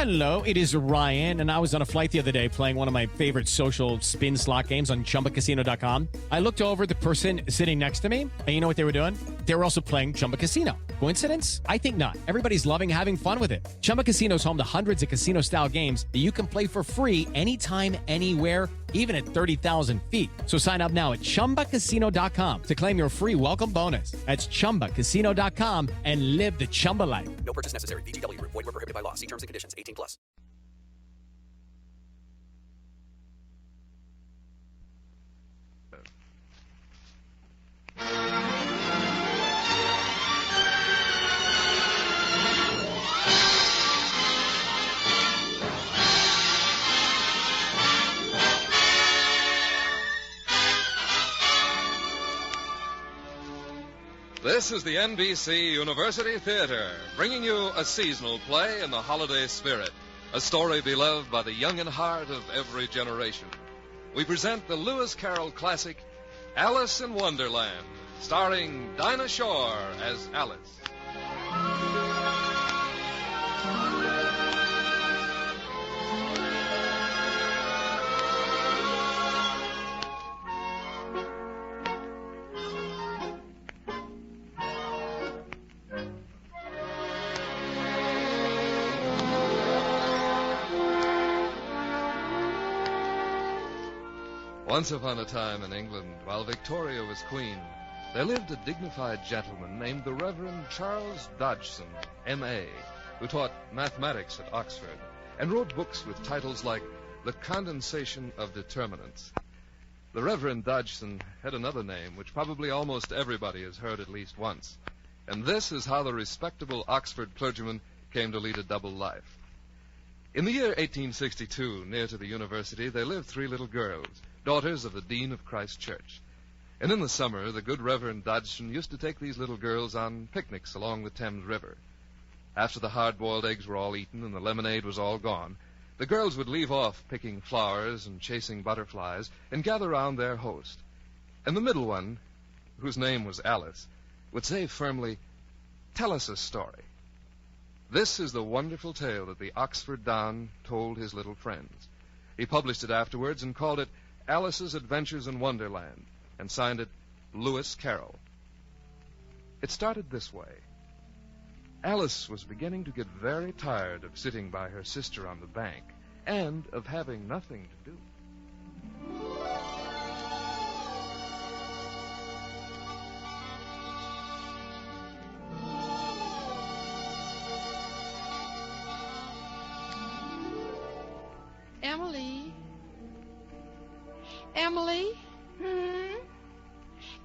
Hello, it is Ryan, and I was on a flight the other day playing one of my favorite social spin slot games on ChumbaCasino.com. I looked over at the person sitting next to me, and you know what they were doing? They were also playing Chumba Casino. Coincidence? I think not. Everybody's loving having fun with it. Chumba Casino is home to hundreds of casino-style games that you can play for free anytime, anywhere, even at 30,000 feet. So sign up now at ChumbaCasino.com to claim your free welcome bonus. That's ChumbaCasino.com and live the Chumba life. No purchase necessary. VGW. Void where prohibited by law. See terms and conditions. 18 plus. This is the NBC University Theatre, bringing you a seasonal play in the holiday spirit, a story beloved by the young in heart of every generation. We present the Lewis Carroll classic, Alice in Wonderland, starring Dinah Shore as Alice. Once upon a time in England, while Victoria was queen, there lived a dignified gentleman named the Reverend Charles Dodgson, M.A., who taught mathematics at Oxford and wrote books with titles like The Condensation of Determinants. The Reverend Dodgson had another name, which probably almost everybody has heard at least once. And this is how the respectable Oxford clergyman came to lead a double life. In the year 1862, near to the university, there lived three little girls, daughters of the Dean of Christ Church. And in the summer, the good Reverend Dodgson used to take these little girls on picnics along the Thames River. After the hard-boiled eggs were all eaten and the lemonade was all gone, the girls would leave off picking flowers and chasing butterflies and gather round their host. And the middle one, whose name was Alice, would say firmly, "Tell us a story." This is the wonderful tale that the Oxford Don told his little friends. He published it afterwards and called it Alice's Adventures in Wonderland, and signed it Lewis Carroll. It started this way. Alice was beginning to get very tired of sitting by her sister on the bank, and of having nothing to do. Emily?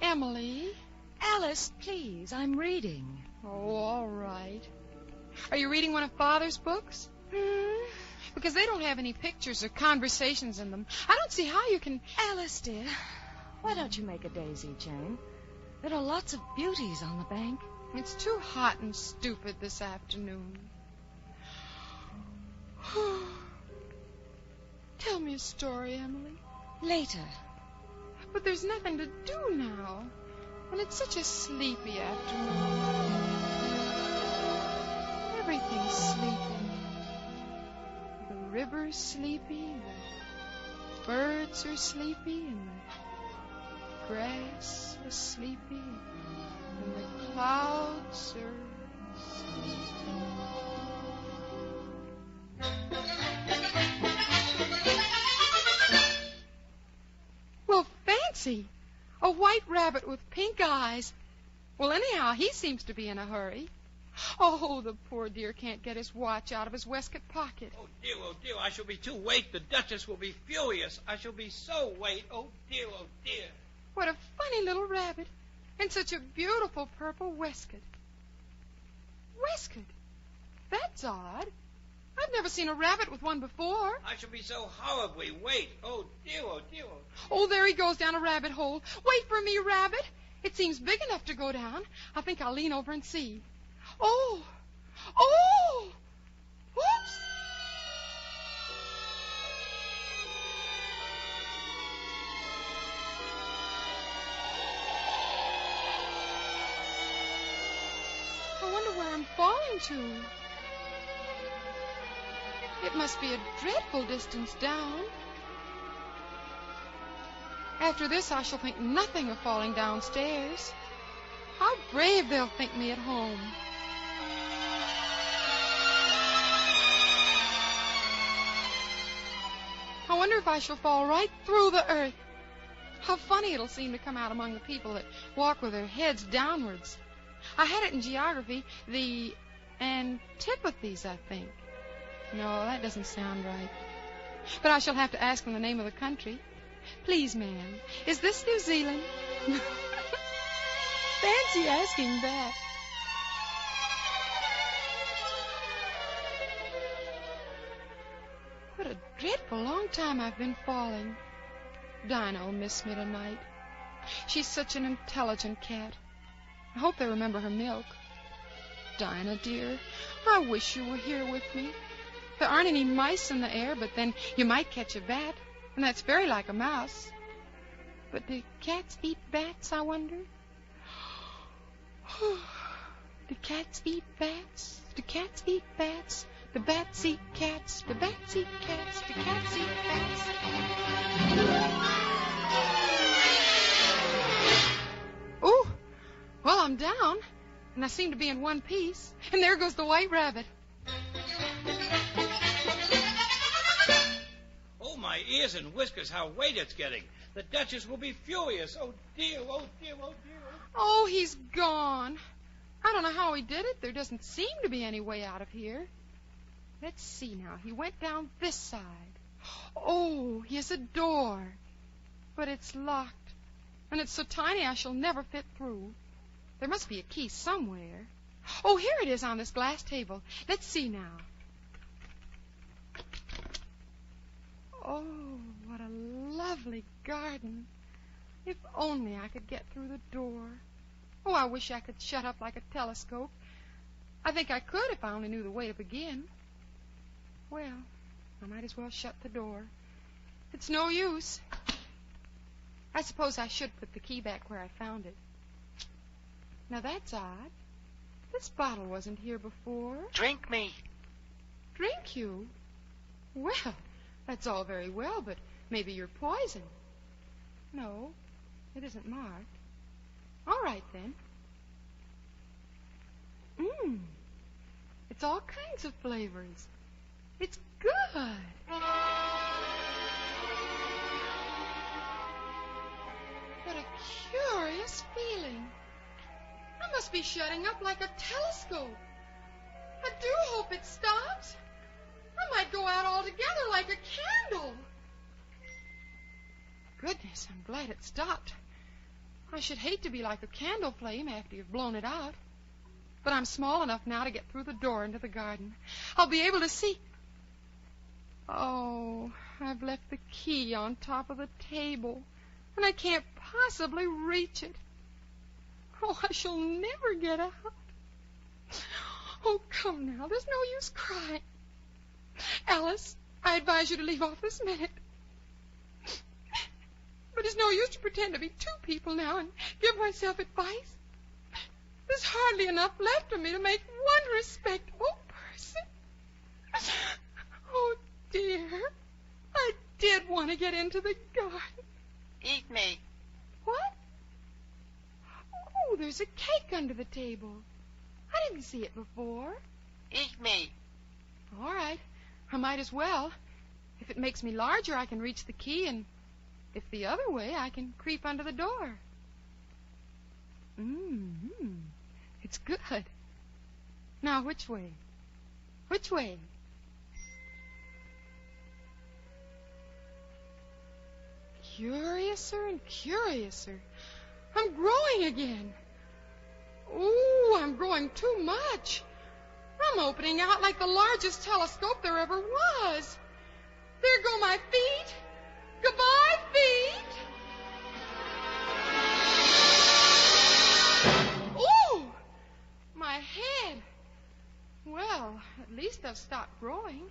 Emily? Alice, please, I'm reading. Oh, all right. Are you reading one of Father's books? Because they don't have any pictures or conversations in them. I don't see how you can... Alice, dear, why don't you make a daisy chain? There are lots of beauties on the bank. It's too hot and stupid this afternoon. Tell me a story, Emily. Later. But there's nothing to do now. And it's such a sleepy afternoon. Everything's sleepy. The river's sleepy, the birds are sleepy, and the grass is sleepy, and the clouds are sleepy. Well, fancy! A white rabbit with pink eyes. Well, anyhow, he seems to be in a hurry. Oh, the poor dear can't get his watch out of his waistcoat pocket. Oh, dear, I shall be too late. The Duchess will be furious. I shall be so late. Oh, dear. What a funny little rabbit. And such a beautiful purple waistcoat. Waistcoat? That's odd. I've never seen a rabbit with one before. I shall be so horribly late. Oh, dear. Oh, there he goes down a rabbit hole. Wait for me, rabbit. It seems big enough to go down. I think I'll lean over and see. Oh! Whoops! I wonder where I'm falling to. It must be a dreadful distance down. After this, I shall think nothing of falling downstairs. How brave they'll think me at home. I wonder if I shall fall right through the earth. How funny it'll seem to come out among the people that walk with their heads downwards. I had it in geography, the antipathies, I think. No, that doesn't sound right. But I shall have to ask them the name of the country. Please, ma'am, is this New Zealand? Fancy asking that. What a dreadful long time I've been falling. Dinah will miss me tonight. She's such an intelligent cat. I hope they remember her milk. Dinah, dear, I wish you were here with me. There aren't any mice in the air, but then you might catch a bat, and that's very like a mouse. But do cats eat bats, I wonder? Do cats eat bats? Do cats eat bats? Do bats eat cats? Do bats eat cats? Do cats eat bats? Oh, well, I'm down, and I seem to be in one piece. And there goes the white rabbit. Oh, my ears and whiskers, how wet it's getting. The Duchess will be furious. Oh, dear, oh, dear, oh, dear. Oh, he's gone. I don't know how he did it. There doesn't seem to be any way out of here. Let's see now. He went down this side. Oh, here's a door. But it's locked. And it's so tiny I shall never fit through. There must be a key somewhere. Oh, here it is on this glass table. Let's see now. Oh, what a lovely garden. If only I could get through the door. Oh, I wish I could shut up like a telescope. I think I could if I only knew the way to begin. Well, I might as well shut the door. It's no use. I suppose I should put the key back where I found it. Now, that's odd. This bottle wasn't here before. Drink me. Drink you? Well, that's all very well, but maybe you're poison. No, it isn't marked. All right, then. It's all kinds of flavors. It's good. What a curious feeling. I must be shutting up like a telescope. I do hope it stops. I might go out altogether like a candle. Goodness, I'm glad it stopped. I should hate to be like a candle flame after you've blown it out. But I'm small enough now to get through the door into the garden. I'll be able to see. Oh, I've left the key on top of the table, and I can't possibly reach it. Oh, I shall never get out. Oh, come now, there's no use crying. Alice, I advise you to leave off this minute. But it's no use to pretend to be two people now and give myself advice. There's hardly enough left of me to make one respectable person. Oh, dear. I did want to get into the garden. Eat me. What? Oh, there's a cake under the table. I didn't see it before. Eat me. All right. I might as well. If it makes me larger, I can reach the key, and if the other way, I can creep under the door. It's good. Now, which way? Which way? Curiouser and curiouser. I'm growing again. Ooh, I'm growing too much. I'm opening out like the largest telescope there ever was. There go my feet. Goodbye, feet. Ooh, my head. Well, at least I've stopped growing.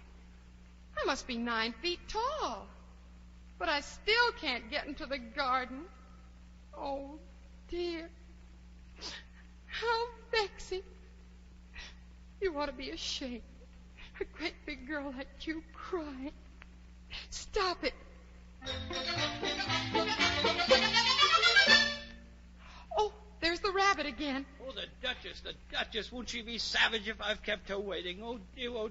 I must be 9 feet tall. But I still can't get into the garden. Oh, dear. How vexing. You ought to be ashamed. A great big girl like you crying. Stop it. Oh, there's the rabbit again. Oh, the Duchess. Won't she be savage if I've kept her waiting? Oh,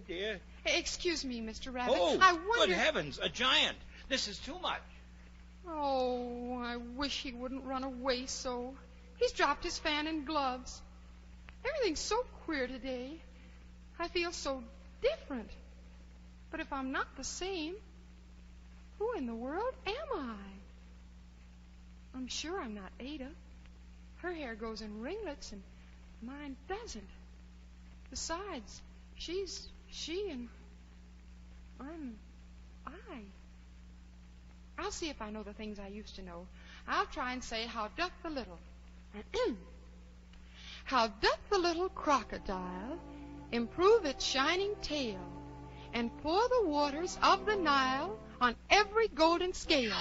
dear. Excuse me, Mr. Rabbit. Oh, I wonder... good heavens, a giant. This is too much. Oh, I wish he wouldn't run away so. He's dropped his fan and gloves. Everything's so queer today. I feel so different. But if I'm not the same, who in the world am I? I'm sure I'm not Ada. Her hair goes in ringlets and mine doesn't. Besides, she's she and I'm I. I'll see if I know the things I used to know. I'll try and say, how doth the little... How doth the little crocodile improve its shining tail and pour the waters of the Nile on every golden scale?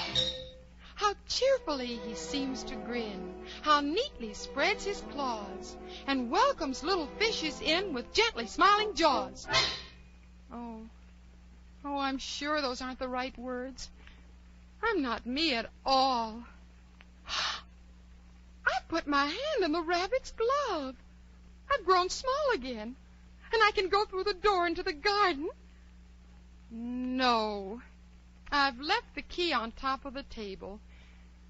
How cheerfully he seems to grin, how neatly spreads his claws, and welcomes little fishes in with gently smiling jaws. Oh, I'm sure those aren't the right words. I'm not me at all. I've put my hand in the rabbit's glove. I've grown small again, and I can go through the door into the garden. No, I've left the key on top of the table.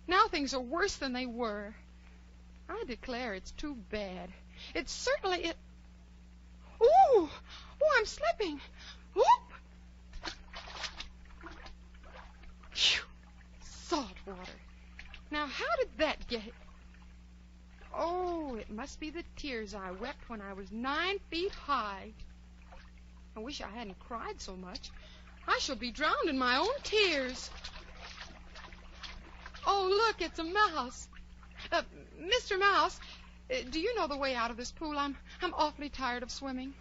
Now things are worse than they were. I declare it's too bad. It's certainly... Ooh, I'm slipping. Whoop! Phew. Salt water. Now, how did that get... Oh, it must be the tears I wept when I was 9 feet high. I wish I hadn't cried so much. I shall be drowned in my own tears. Oh, look, it's a mouse. Mr. Mouse, do you know the way out of this pool? I'm awfully tired of swimming.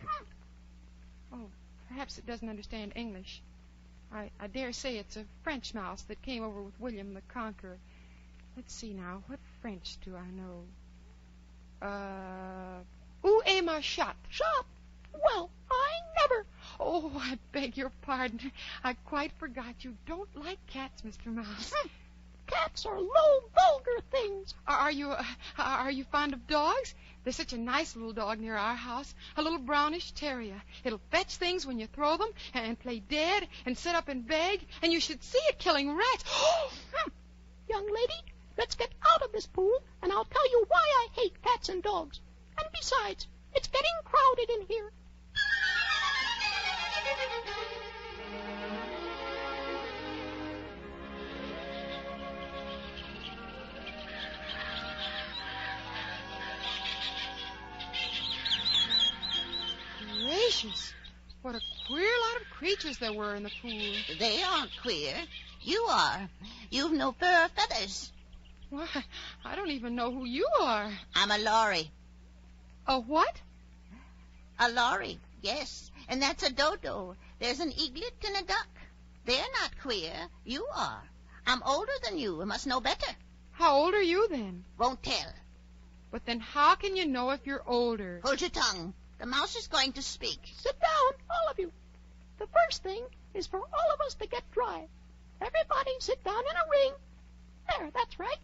Oh, perhaps it doesn't understand English. I dare say it's a French mouse that came over with William the Conqueror. Let's see now. What French do I know? Où est ma chatte? Chatte? Well, I never... Oh, I beg your pardon. I quite forgot you don't like cats, Mr. Mouse. Cats are low, vulgar things. Are you fond of dogs? There's such a nice little dog near our house, a little brownish terrier. It'll fetch things when you throw them and play dead and sit up and beg, and you should see it killing rats. Young lady, let's get out of this pool, and I'll tell you why I hate cats and dogs. And besides, it's getting crowded in here. Gracious, what a queer lot of creatures there were in the pool. They aren't queer. You are. You've no fur or feathers. Why, I don't even know who you are. I'm a lorry. A what? A lorry, yes. And that's a dodo. There's an eaglet and a duck. They're not queer. You are. I'm older than you and must know better. How old are you, then? Won't tell. But then how can you know if you're older? Hold your tongue. The mouse is going to speak. Sit down, all of you. The first thing is for all of us to get dry. Everybody sit down in a ring. There, that's right.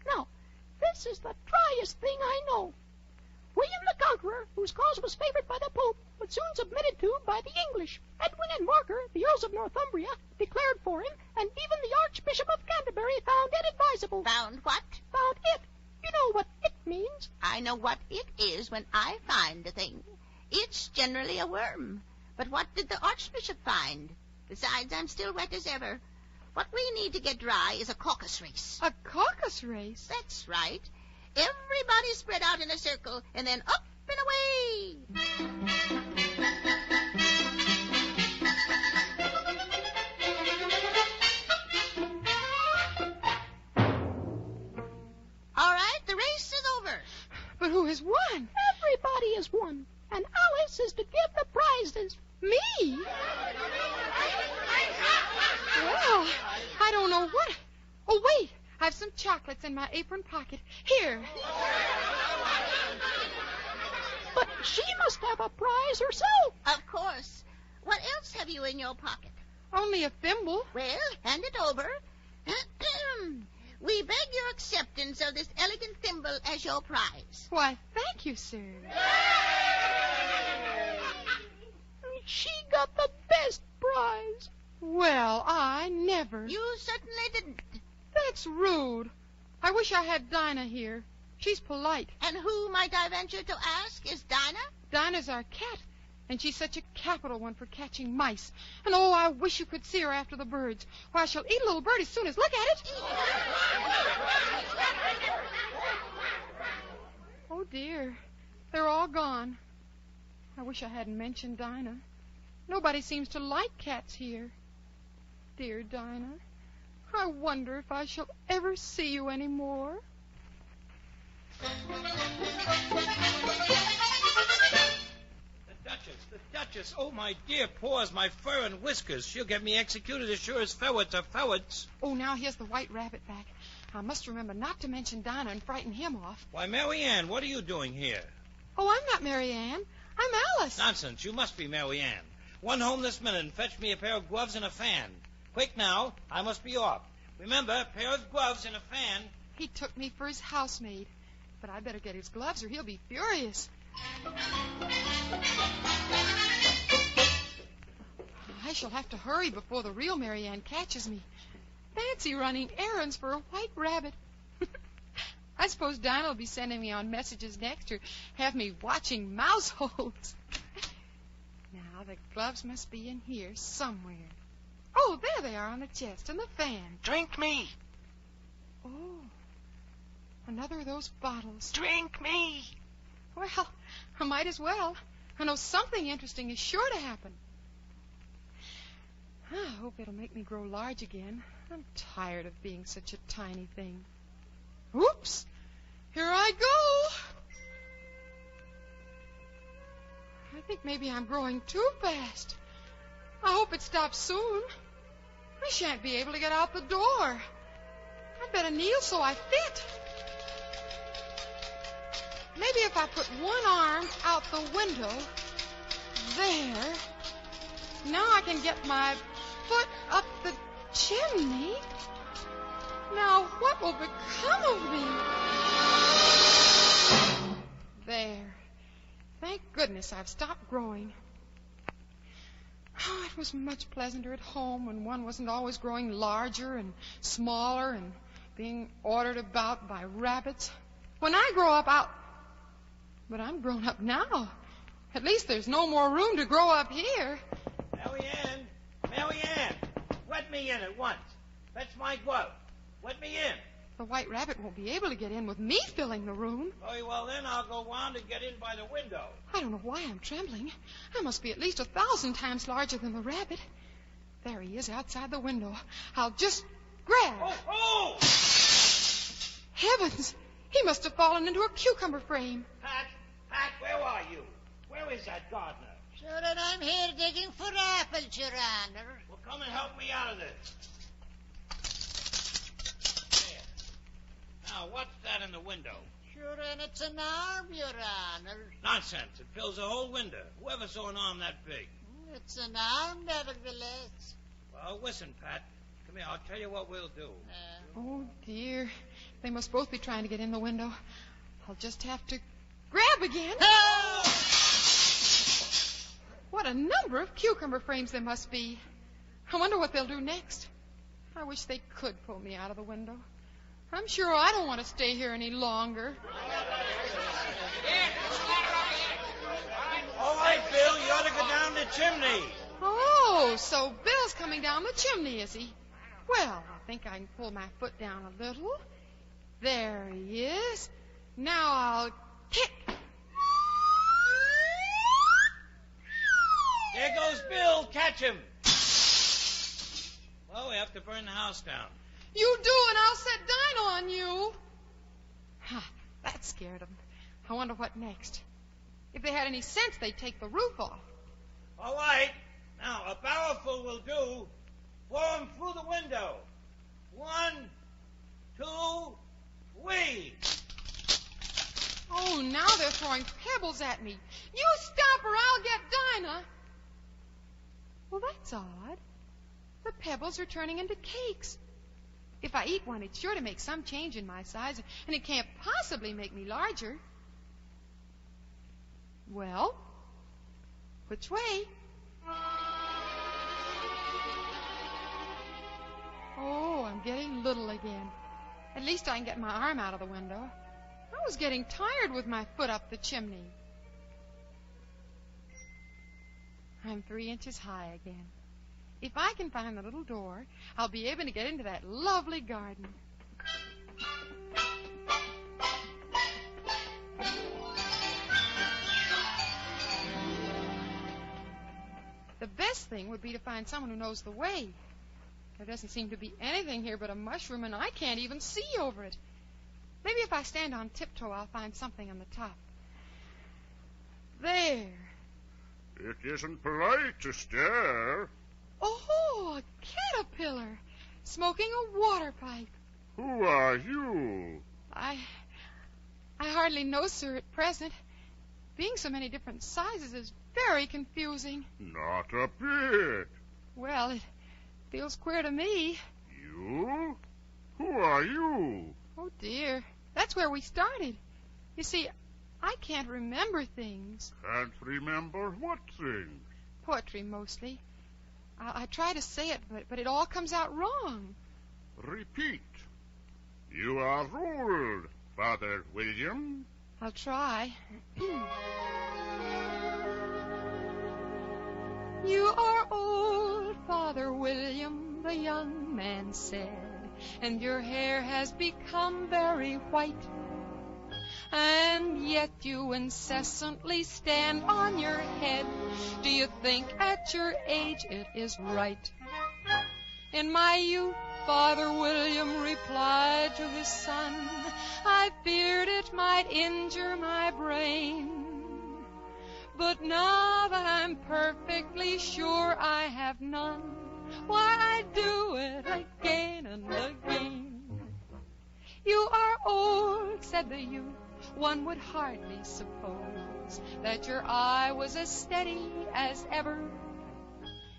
Now, this is the driest thing I know. William the Conqueror, whose cause was favored by the Pope, but soon submitted to by the English. Edwin and Marker, the Earls of Northumbria, declared for him, and even the Archbishop of Canterbury found it advisable. Found what? Found it. You know what it means. I know what it is when I find a thing. It's generally a worm. But what did the Archbishop find? Besides, I'm still wet as ever. What we need to get dry is a caucus race. A caucus race? That's right. Everybody spread out in a circle, and then up and away. All right, the race is over. But who has won? Everybody has won, and Alice is to give the prizes. Me? Well, I don't know what... Oh, wait. I've some chocolates in my apron pocket. Here. But she must have a prize herself. Of course. What else have you in your pocket? Only a thimble. Well, hand it over. We beg your acceptance of this elegant thimble as your prize. Why, thank you, sir. She got the best prize. Well, I never. You certainly didn't. That's rude. I wish I had Dinah here. She's polite. And who, might I venture to ask, is Dinah? Dinah's our cat, and she's such a capital one for catching mice. And oh, I wish you could see her after the birds. Why, she'll eat a little bird as soon as... Look at it! Oh, dear. They're all gone. I wish I hadn't mentioned Dinah. Nobody seems to like cats here. Dear Dinah, I wonder if I shall ever see you any more. The Duchess. Oh, my dear paws, my fur and whiskers. She'll get me executed as sure as forwards are forwards. Oh, now here's the white rabbit back. I must remember not to mention Dinah and frighten him off. Why, Mary Ann, what are you doing here? Oh, I'm not Mary Ann. I'm Alice. Nonsense. You must be Mary Ann. Run home this minute and fetch me a pair of gloves and a fan. Quick now. I must be off. Remember, a pair of gloves and a fan. He took me for his housemaid. But I better get his gloves or he'll be furious. I shall have to hurry before the real Mary Ann catches me. Fancy running errands for a white rabbit. I suppose Dinah will be sending me on messages next or have me watching mouse holes. Now, the gloves must be in here somewhere. Oh, there they are on the chest and the fan. Drink me. Oh, another of those bottles. Drink me. Well, I might as well. I know something interesting is sure to happen. I hope it'll make me grow large again. I'm tired of being such a tiny thing. Oops! Here I go! I think maybe I'm growing too fast. I hope it stops soon. I shan't be able to get out the door. I'd better kneel so I fit. Maybe if I put one arm out the window. There. Now I can get my foot up the chimney. Now what will become of me? There. Thank goodness I've stopped growing. Oh, it was much pleasanter at home when one wasn't always growing larger and smaller and being ordered about by rabbits. When I grow up, But I'm grown up now. At least there's no more room to grow up here. Mary Ann, let me in at once. Fetch my glove. Let me in. The white rabbit won't be able to get in with me filling the room. Very well, then I'll go round and get in by the window. I don't know why I'm trembling. I must be at least 1,000 times larger than the rabbit. There he is outside the window. I'll just grab. Oh! Heavens! He must have fallen into a cucumber frame. Pat, where are you? Where is that gardener? Sure that I'm here digging for apples, Your Honor. Well, come and help me out of this. There. Now, what's that in the window? Sure, and it's an arm, Your Honor. Nonsense. It fills the whole window. Whoever saw an arm that big? It's an arm, nevertheless. Well, listen, Pat. Come here. I'll tell you what we'll do. Oh, dear. They must both be trying to get in the window. I'll just have to grab again. Oh! What a number of cucumber frames there must be. I wonder what they'll do next. I wish they could pull me out of the window. I'm sure I don't want to stay here any longer. All right, Bill. You ought to go down the chimney. Oh, so Bill's coming down the chimney, is he? Well, I think I can pull my foot down a little. There he is. Now I'll kick. There goes Bill. Catch him. Well, we have to burn the house down. You do, and I'll set Dinah on you. That scared them. I wonder what next. If they had any sense, they'd take the roof off. All right. Now, a barrelful will do. Blow him through the window. 1, 2, 3. Oh, now they're throwing pebbles at me. You stop or I'll get Dinah. Well, that's odd. The pebbles are turning into cakes. If I eat one, it's sure to make some change in my size, and it can't possibly make me larger. Well, which way? Oh, I'm getting little again. At least I can get my arm out of the window. I was getting tired with my foot up the chimney. I'm 3 inches high again. If I can find the little door, I'll be able to get into that lovely garden. The best thing would be to find someone who knows the way. There doesn't seem to be anything here but a mushroom, and I can't even see over it. Maybe if I stand on tiptoe, I'll find something on the top. There. It isn't polite to stare. Oh, a caterpillar, smoking a water pipe. Who are you? I hardly know, sir, at present. Being so many different sizes is very confusing. Not a bit. Well, it feels queer to me. You? Who are you? Oh, dear. That's where we started. You see, I can't remember things. Can't remember what things? Poetry, mostly. I try to say it, but it all comes out wrong. Repeat. You are old, Father William. I'll try. You are old, Father William, the young man said, and your hair has become very white. And yet you incessantly stand on your head. Do you think at your age it is right? In my youth, Father William replied to his son, I feared it might injure my brain. But now that I'm perfectly sure I have none, why, I do it again and again. You are old, said the youth. One would hardly suppose that your eye was as steady as ever.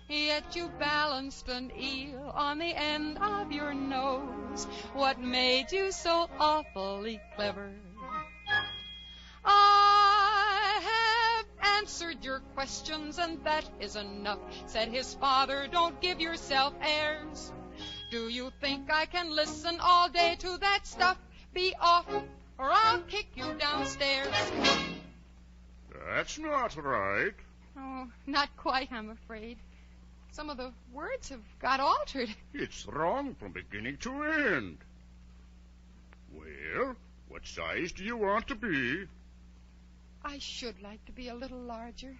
Yet you balanced an eel on the end of your nose. What made you so awfully clever? I have answered your questions, and that is enough, said his father. Don't give yourself airs. Do you think I can listen all day to that stuff? Be off, or I'll kick you downstairs. That's not right. Oh, not quite, I'm afraid. Some of the words have got altered. It's wrong from beginning to end. Well, what size do you want to be? I should like to be a little larger.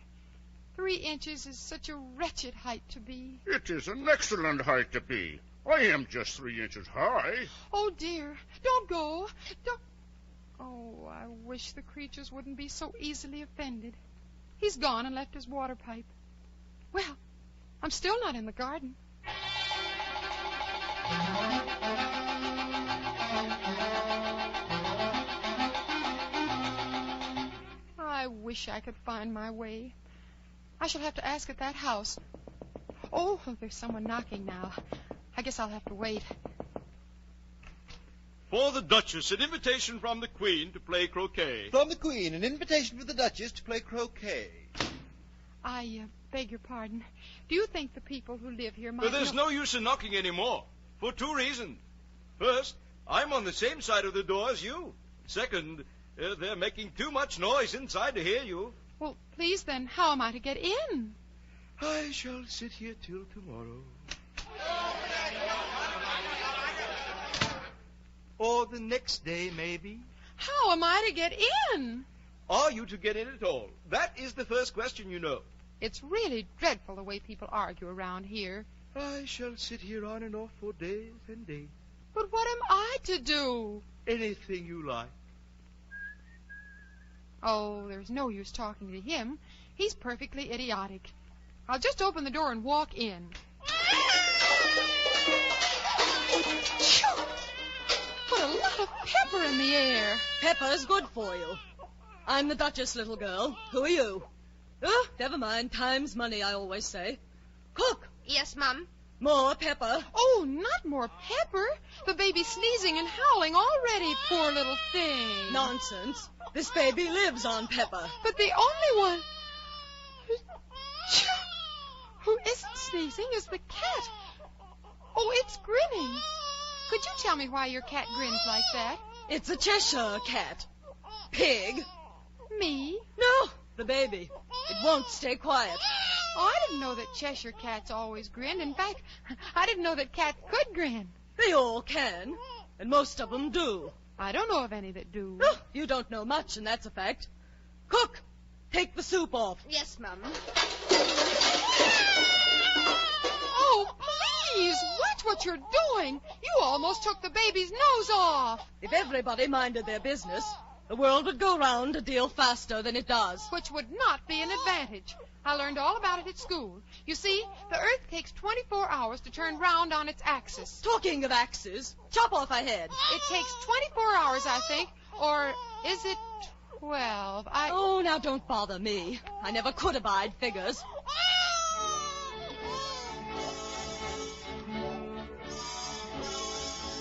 3 inches is such a wretched height to be. It is an excellent height to be. I am just 3 inches high. Oh, dear. Don't go. Don't. Oh, I wish the creatures wouldn't be so easily offended. He's gone and left his water pipe. Well, I'm still not in the garden. I wish I could find my way. I shall have to ask at that house. Oh, there's someone knocking now. I guess I'll have to wait. For the Duchess, an invitation from the Queen to play croquet. From the Queen, an invitation for the Duchess to play croquet. I beg your pardon. Do you think the people who live here might... There's no use in knocking anymore, for 2 reasons. First, I'm on the same side of the door as you. Second, they're making too much noise inside to hear you. Well, please then, how am I to get in? I shall sit here till tomorrow. Or the next day, maybe. How am I to get in? Are you to get in at all? That is the first question, you know. It's really dreadful the way people argue around here. I shall sit here on and off for days and days. But what am I to do? Anything you like. Oh, there's no use talking to him. He's perfectly idiotic. I'll just open the door and walk in. Put a lot of pepper in the air. Pepper's good for you. I'm the Duchess, little girl. Who are you? Oh, never mind. Time's money, I always say. Cook! Yes, Mum? More pepper. Oh, not more pepper. The baby's sneezing and howling already, poor little thing. Nonsense. This baby lives on pepper. But the only one who isn't sneezing is the cat. Oh, it's grinning. Could you tell me why your cat grins like that? It's a Cheshire Cat. Pig. Me? No, the baby. It won't stay quiet. Oh, I didn't know that Cheshire Cats always grinned. In fact, I didn't know that cats could grin. They all can, and most of them do. I don't know of any that do. Oh, you don't know much, and that's a fact. Cook, take the soup off. Yes, Mum. Oh, please, watch what you're doing. You almost took the baby's nose off. If everybody minded their business, the world would go round a deal faster than it does. Which would not be an advantage. I learned all about it at school. You see, the Earth takes 24 hours to turn round on its axis. Talking of axes, chop off a head. It takes 24 hours, I think. Or is it 12? Oh, now don't bother me. I never could abide figures.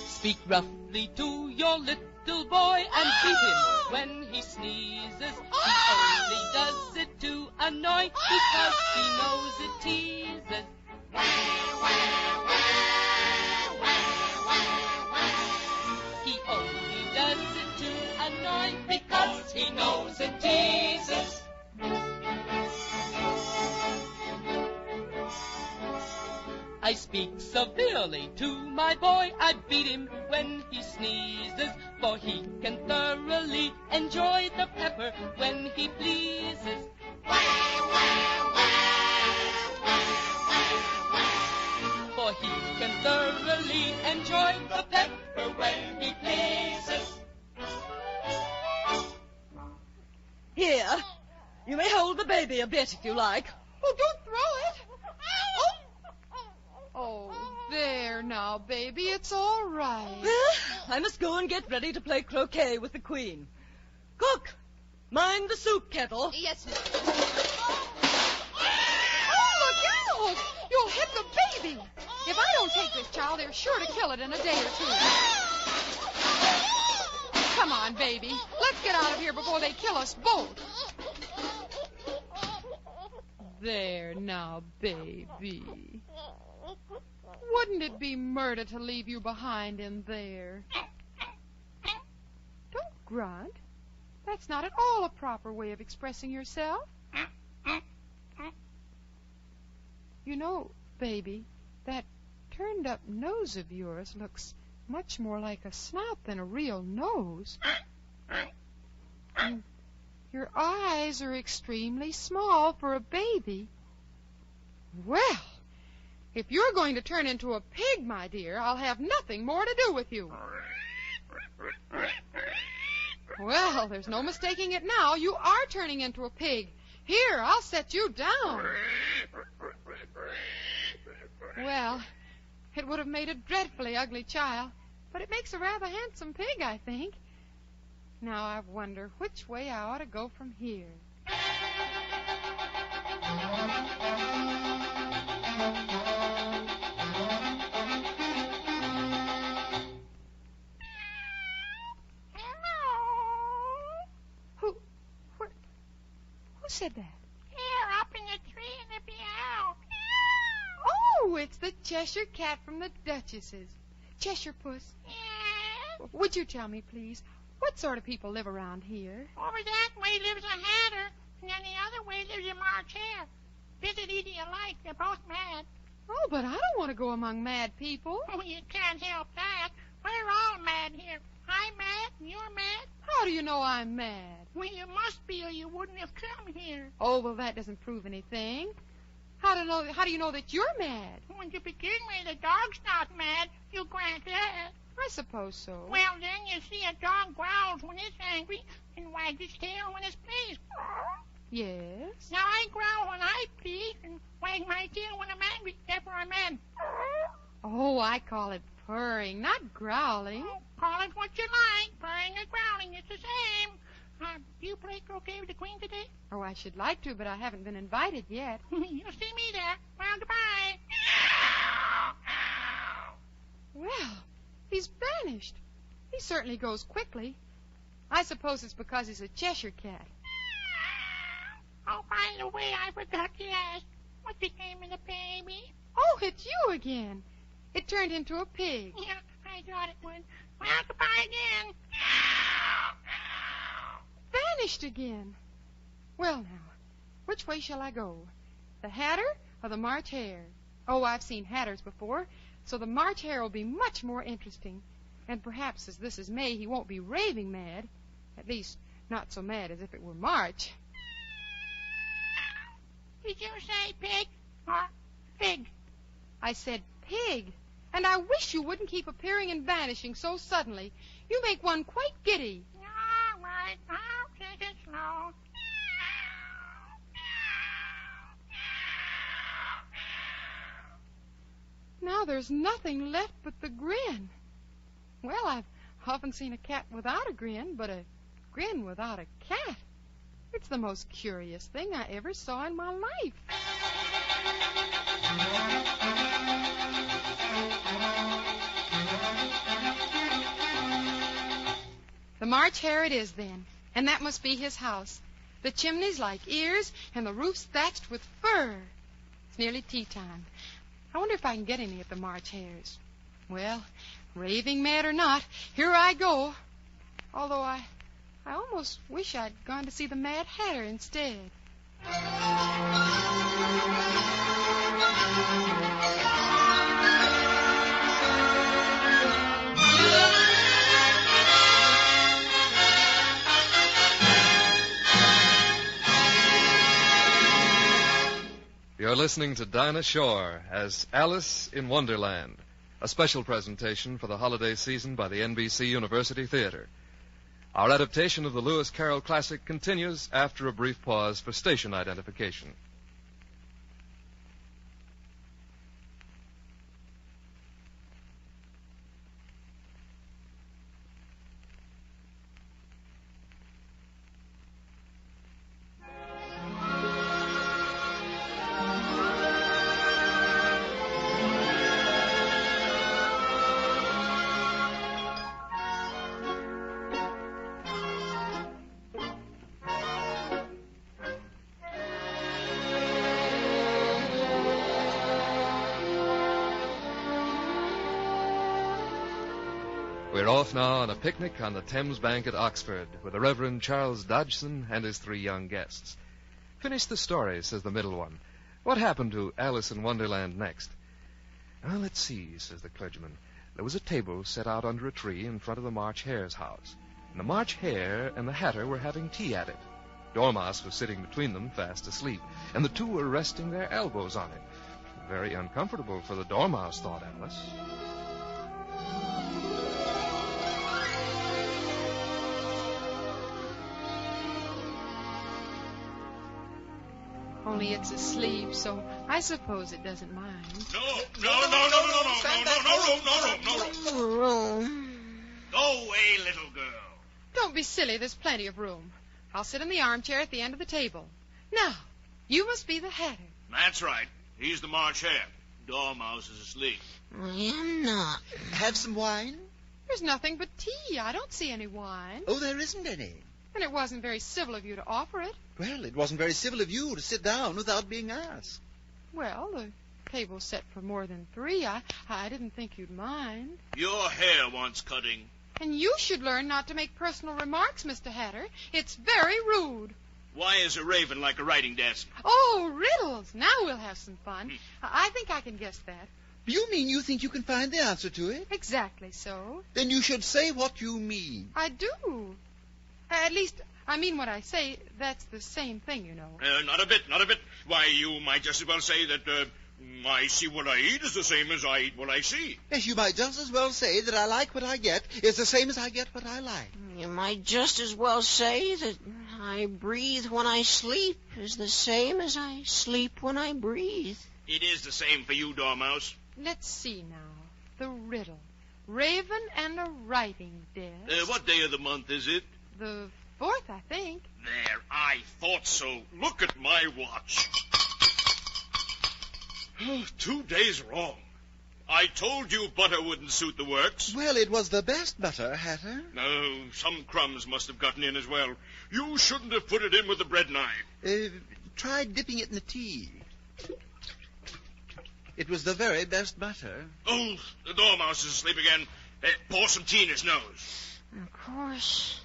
Speak roughly to your little boy and beat him when he sneezes. He only does it to annoy because he knows it teases. He only does it to annoy because he knows it teases. I speak severely to my boy, I beat him when he sneezes, for he can thoroughly enjoy the pepper when he pleases. For he can thoroughly enjoy the pepper when he pleases. Here, you may hold the baby a bit if you like. Oh, don't throw it. Oh, there now, baby. It's all right. Well, I must go and get ready to play croquet with the Queen. Cook, mind the soup kettle. Yes, ma'am. Oh, look out! You'll hit the baby. If I don't take this child, they're sure to kill it in a day or two. Come on, baby. Let's get out of here before they kill us both. There now, baby. Wouldn't it be murder to leave you behind in there? Don't grunt. That's not at all a proper way of expressing yourself. You know, baby, that turned-up nose of yours looks much more like a snout than a real nose. And your eyes are extremely small for a baby. Well, if you're going to turn into a pig, my dear, I'll have nothing more to do with you. Well, there's no mistaking it now. You are turning into a pig. Here, I'll set you down. Well, it would have made a dreadfully ugly child, but it makes a rather handsome pig, I think. Now I wonder which way I ought to go from here. Who said that? Here, up in the tree in the meow. Oh, it's the Cheshire Cat from the Duchess's. Cheshire Puss. Yeah. Would you tell me, please, what sort of people live around here? Over that way lives a hatter, and on the other way lives a March Hare. Visit eating alike. They're both mad. Oh, but I don't want to go among mad people. Oh, you can't help that. We're all mad here. I'm mad, and you're mad. How do you know I'm mad? Well, you must be, or you wouldn't have come here. Oh, well, that doesn't prove anything. How do you know that you're mad? When you begin with, the dog's not mad. You grant that. I suppose so. Well, then you see a dog growls when it's angry and wags its tail when it's pleased. Yes? Now, I growl when I'm pleased and wag my tail when I'm angry. Therefore, I'm mad. Oh, I call it purring, not growling. Oh, call it what you like. Purring or growling, it's the same. Do you play croquet with the Queen today? Oh, I should like to, but I haven't been invited yet. You'll see me there. Well, goodbye. Well, he's vanished. He certainly goes quickly. I suppose it's because he's a Cheshire Cat. Oh, by the way, I forgot to ask. What became of the baby? Oh, it's you again. It turned into a pig. Yeah, I thought it would. Well, goodbye again. Vanished again. Well, now, which way shall I go? The Hatter or the March Hare? Oh, I've seen hatters before, so the March Hare will be much more interesting. And perhaps, as this is May, he won't be raving mad. At least, not so mad as if it were March. Did you say pig or fig? I said pig. And I wish you wouldn't keep appearing and vanishing so suddenly. You make one quite giddy. All right, I'll take it slow. Now there's nothing left but the grin. Well, I've often seen a cat without a grin, but a grin without a cat. It's the most curious thing I ever saw in my life. The March Hare it is, then, and that must be his house. The chimney's like ears, and the roof's thatched with fur. It's nearly tea time. I wonder if I can get any at the March Hare's. Well, raving mad or not, here I go. Although I almost wish I'd gone to see the Mad Hatter instead. You're listening to Dinah Shore as Alice in Wonderland, a special presentation for the holiday season by the NBC University Theatre. Our adaptation of the Lewis Carroll classic continues after a brief pause for station identification. We're off now on a picnic on the Thames bank at Oxford with the Reverend Charles Dodgson and his 3 young guests. Finish the story, says the middle one. What happened to Alice in Wonderland next? Well, let's see, says the clergyman. There was a table set out under a tree in front of the March Hare's house. And the March Hare and the Hatter were having tea at it. Dormouse was sitting between them, fast asleep, and the two were resting their elbows on it. Very uncomfortable for the Dormouse, thought Alice. Only it's asleep, so I suppose it doesn't mind. No room. Go away, little girl. Don't be silly. There's plenty of room. I'll sit in the armchair at the end of the table. Now, you must be the Hatter. That's right. He's the March Hare. Dormouse is asleep. I am not. Have some wine? There's nothing but tea. I don't see any wine. Oh, there isn't any. And it wasn't very civil of you to offer it. Well, it wasn't very civil of you to sit down without being asked. Well, the table's set for more than 3. I didn't think you'd mind. Your hair wants cutting. And you should learn not to make personal remarks, Mr. Hatter. It's very rude. Why is a raven like a writing desk? Oh, riddles. Now we'll have some fun. I think I can guess that. Do you mean you think you can find the answer to it? Exactly so. Then you should say what you mean. I do. At least, I mean what I say. That's the same thing, you know. Not a bit. Why, you might just as well say that I see what I eat is the same as I eat what I see. Yes, you might just as well say that I like what I get is the same as I get what I like. You might just as well say that I breathe when I sleep is the same as I sleep when I breathe. It is the same for you, Dormouse. Let's see now. The riddle. Raven and a writing desk. What day of the month is it? The 4th, I think. There, I thought so. Look at my watch. 2 days wrong. I told you butter wouldn't suit the works. Well, it was the best butter, Hatter. No, some crumbs must have gotten in as well. You shouldn't have put it in with the bread knife. Try dipping it in the tea. It was the very best butter. Oh, the dormouse is asleep again. Pour some tea in his nose. Of course.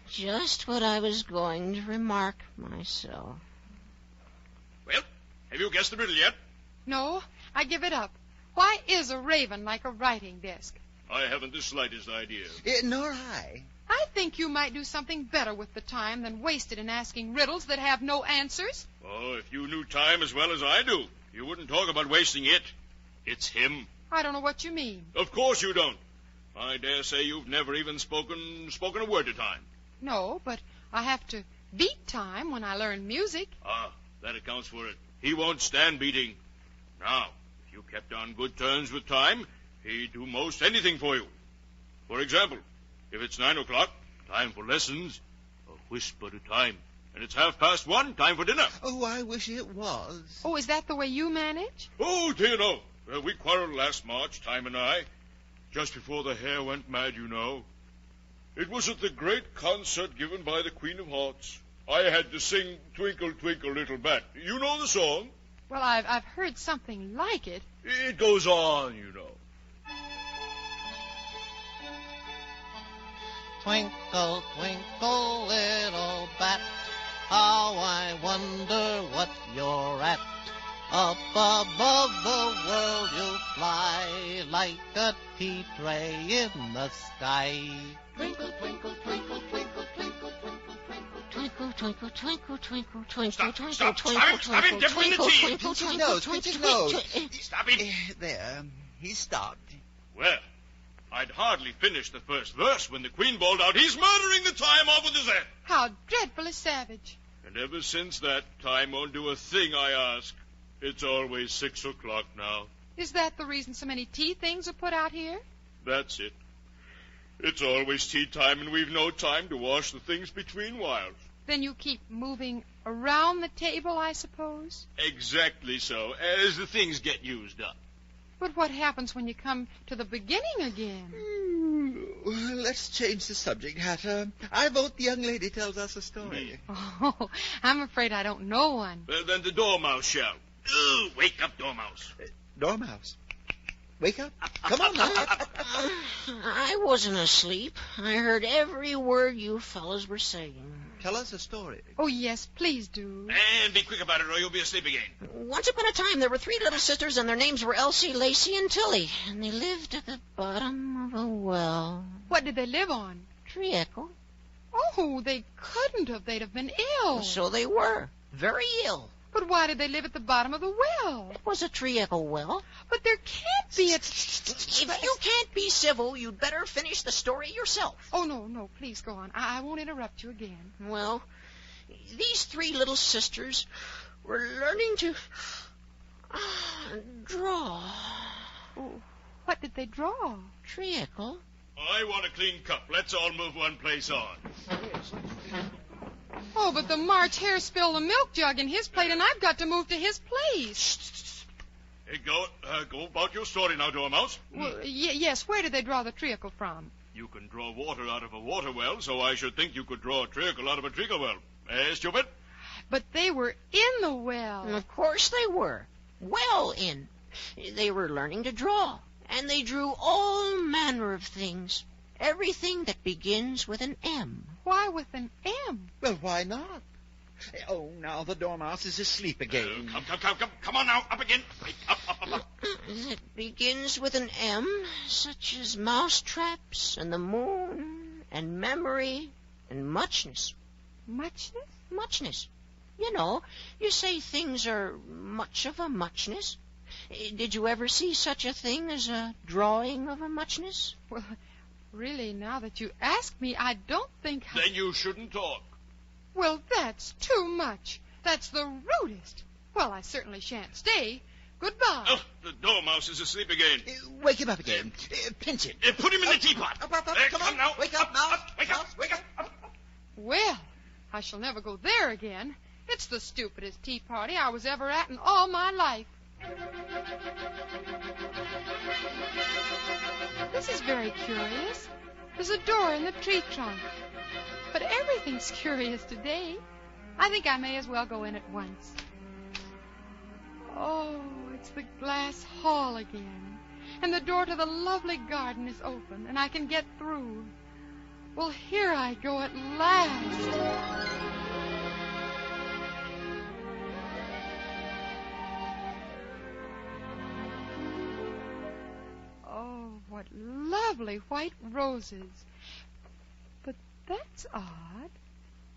Just what I was going to remark myself. Well, have you guessed the riddle yet? No, I give it up. Why is a raven like a writing desk? I haven't the slightest idea. Nor I. I think you might do something better with the time than waste it in asking riddles that have no answers. Oh, if you knew time as well as I do, you wouldn't talk about wasting it. It's him. I don't know what you mean. Of course you don't. I dare say you've never even spoken a word to time. No, but I have to beat time when I learn music. Ah, that accounts for it. He won't stand beating. Now, if you kept on good terms with time, he'd do most anything for you. For example, if it's 9 o'clock, time for lessons, a whisper to time. And it's 1:30, time for dinner. Oh, I wish it was. Oh, is that the way you manage? Oh, dear, no. We quarreled last March, Time and I. Just before the hare went mad, you know. It was at the great concert given by the Queen of Hearts. I had to sing Twinkle, Twinkle, Little Bat. You know the song? Well, I've heard something like it. It goes on, you know. Twinkle, twinkle, little bat, how I wonder what you're at. Up above the world you fly, like a tea tray in the sky. Twinkle, twinkle, twinkle, twinkle, twinkle, twinkle, twinkle. Twinkle, twinkle, twinkle, twinkle, Stop, twinkle, stop, twinkle, stop him, stop him, twinkle, dip in the tea. twinkle, Pinch his twinkle, nose, pinch his twinkle, nose. Stop him. There, he stopped. Well, I'd hardly finished the first verse when the Queen bawled out, "He's murdering the time off with his head." How dreadfully savage. And ever since that, time won't do a thing I ask. It's always 6 o'clock now. Is that the reason so many tea things are put out here? That's it. It's always tea time, and we've no time to wash the things between whiles. Then you keep moving around the table, I suppose? Exactly so, as the things get used up. But what happens when you come to the beginning again? Well, let's change the subject, Hatter. I vote the young lady tells us a story. Oh, I'm afraid I don't know one. Well, then the dormouse shall. Ooh, wake up, dormouse. Dormouse, wake up. Come on now. I wasn't asleep. I heard every word you fellas were saying. Tell us a story. Oh, yes, please do. And be quick about it, or you'll be asleep again. Once upon a time, there were 3 little sisters, and their names were Elsie, Lacey, and Tilly. And they lived at the bottom of a well. What did they live on? Treacle. Oh, they couldn't have. They'd have been ill. So they were. Very ill. But why did they live at the bottom of the well? It was a treacle well. But there can't be a... If you can't be civil, you'd better finish the story yourself. Oh, no, please go on. I won't interrupt you again. Well, these 3 little sisters were learning to draw. Oh, what did they draw? Treacle. I want a clean cup. Let's all move one place on. Oh, but the March Hare spilled the milk jug in his plate, and I've got to move to his place. Hey, go about your story now, Dormouse. Well, yes, where did they draw the treacle from? You can draw water out of a water well, so I should think you could draw a treacle out of a treacle well. Stupid? But they were in the well. Of course they were. Well in. They were learning to draw, and they drew all manner of things. Everything that begins with an M. Why with an M? Well, why not? Oh, now the dormouse is asleep again. Come on now, up again. Wait, up. It begins with an M, such as mousetraps and the moon and memory and muchness. Muchness? Muchness. You know, you say things are much of a muchness. Did you ever see such a thing as a drawing of a muchness? Well, really, now that you ask me, I don't think... Then you shouldn't talk. Well, that's too much. That's the rudest. Well, I certainly shan't stay. Goodbye. Oh, the dormouse mouse is asleep again. Wake him up again. Pinch him. Put him in the teapot. Up, up, up. There, Come come on. now. Wake up, mouse. Wake up, wake up, up. Well, I shall never go there again. It's the stupidest tea party I was ever at in all my life. This is very curious. There's a door in the tree trunk. But everything's curious today. I think I may as well go in at once. Oh, it's the glass hall again. And the door to the lovely garden is open, and I can get through. Well, here I go at last. Oh, what lovely white roses. But that's odd.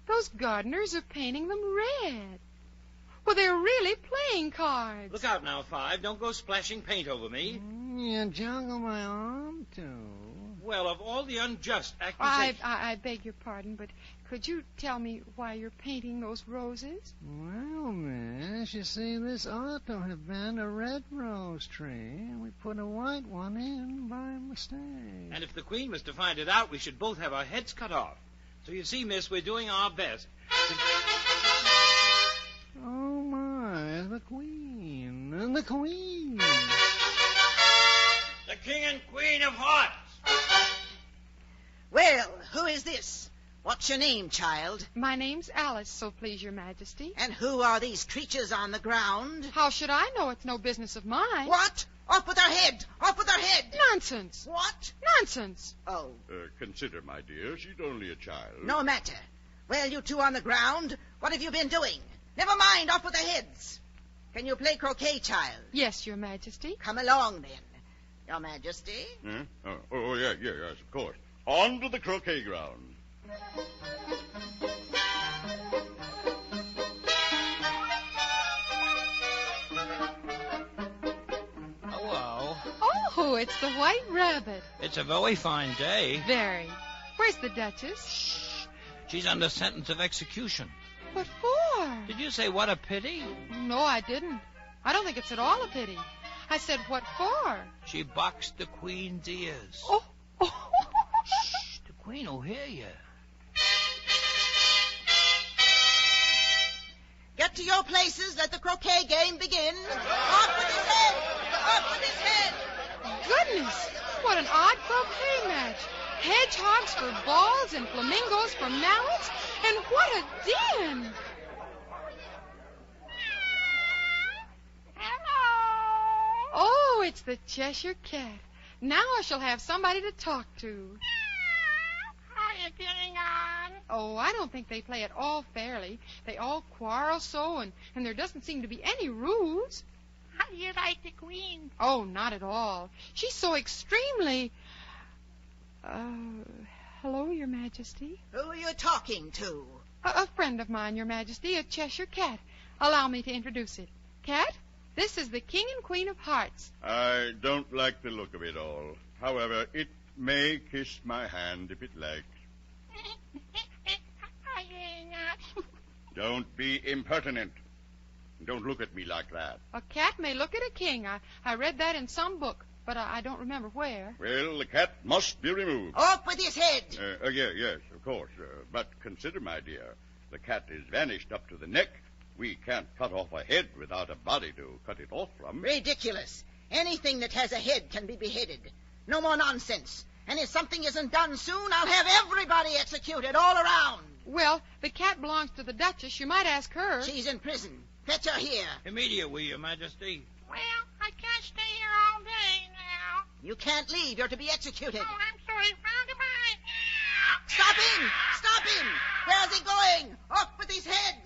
Those gardeners are painting them red. Well, they're really playing cards. Look out now, Five. Don't go splashing paint over me. You joggle my arm, too. Well, of all the unjust accusations... I beg your pardon, but could you tell me why you're painting those roses? Well, miss, you see, this ought to have been a red rose tree, and we put a white one in by mistake. And if the Queen was to find it out, we should both have our heads cut off. So you see, miss, we're doing our best. Oh, my, the Queen, the Queen. The King and Queen of Hearts. Well, who is this? What's your name, child? My name's Alice, so please your majesty. And who are these creatures on the ground? How should I know? It's no business of mine. What? Off with her head! Off with her head! Nonsense. What? Nonsense. Oh. Consider, my dear, she's only a child. No matter. Well, you two on the ground, what have you been doing? Never mind, off with their heads. Can you play croquet, child? Yes, your majesty. Come along, then. Your majesty? Yes, of course. On to the croquet ground. Hello. Oh, it's the White Rabbit. It's a very fine day. Very. Where's the Duchess? Shh. She's under sentence of execution. What for? Did you say what a pity? No, I didn't. I don't think it's at all a pity. I said, what for? She boxed the Queen's ears. Oh. Shh, the Queen will hear you. Get to your places. Let the croquet game begin. Off with his head! Off with his head! Goodness, what an odd croquet match. Hedgehogs for balls and flamingos for mallets. And what a din! Oh, it's the Cheshire Cat. Now I shall have somebody to talk to. How are you getting on? Oh, I don't think they play at all fairly. They all quarrel so, and there doesn't seem to be any rules. How do you like the Queen? Oh, not at all. She's so extremely... hello, Your Majesty. Who are you talking to? A friend of mine, Your Majesty, a Cheshire Cat. Allow me to introduce it. Cat, this is the King and Queen of Hearts. I don't like the look of it all. However, it may kiss my hand if it likes. Don't be impertinent. Don't look at me like that. A cat may look at a king. I read that in some book, but I don't remember where. Well, the cat must be removed. Off with his head! Yes, of course. But consider, my dear, the cat is vanished up to the neck. We can't cut off a head without a body to cut it off from. Ridiculous. Anything that has a head can be beheaded. No more nonsense. And if something isn't done soon, I'll have everybody executed all around. Well, the cat belongs to the Duchess. You might ask her. She's in prison. Fetch her here. Immediately, Your Majesty. Well, I can't stay here all day now. You can't leave. You're to be executed. Oh, I'm sorry. Well, goodbye. Stop him! Stop him! Where's he going? Off with his head!